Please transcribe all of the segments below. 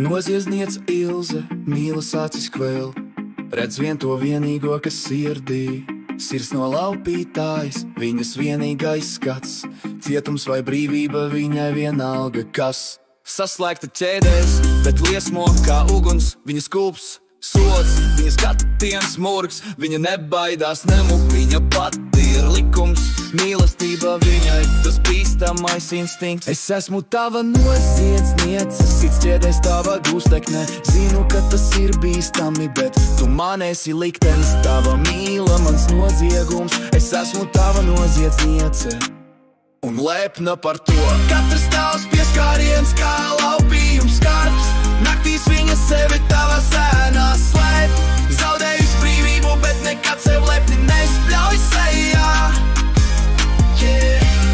Noziedzniece Ilze, mīlas acis kvēl, redz vien to vienīgo, kas sirdī. Sirds no laupītājas, viņas vienīgais skats, cietums vai brīvība viņai vienalga kas. Saslēgta ķēdēs, bet liesmo kā uguns, viņas kulps, sods, viņas skatiens murgs, viņa nebaidās nemuk, viņa pati ir likums. Mīlestība viņai, tas bīstamais instinkts. Es esmu tava noziedzniece, sits ķēdēs tava gūstekne. Zinu, ka tas ir bīstami, bet tu man esi liktenis. Tava mīla, mans noziegums, es esmu tava noziedzniece un lepna par to. Katrs tavs pieskāriens kā laupījums skarbs, naktīs viņa sevi tavā sēnā slēp. Zaudējusi brīvību, bet nekad sev lepni nespļauj sejā.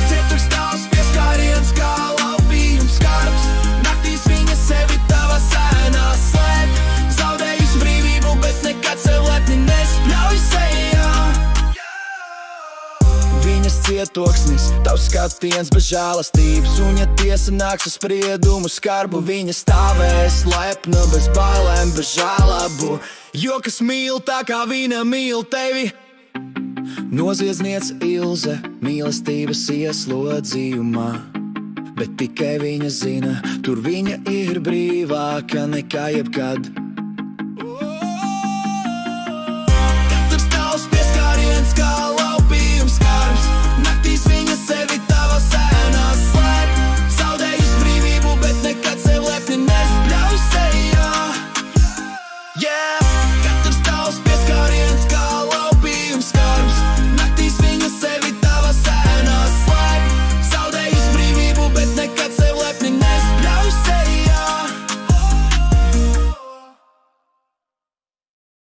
Cieturs tavs pieskāriens kā laupījums skarbs, naktīs viņa sevi tavā sēnā slēp. Zaudējusi brīvību, bet nekad sev lepni nespļauj sejā. Viņas cietoksnis, tavs skatiens bez žēlastības, un ja tiesa nāks uz spriedumu skarbu, viņa stāvēs lepna bez bailēm, bez žēlabu, jo kas mīl tā kā viņa mīl tevi. Noziedzniece Ilze, mīlestības ieslodzījumā, bet tikai viņa zina, tur viņa ir brīvāka nekā jebkad. Katrs tavs pieskāriens kā laupījums skarbs, naktīs viņa sevi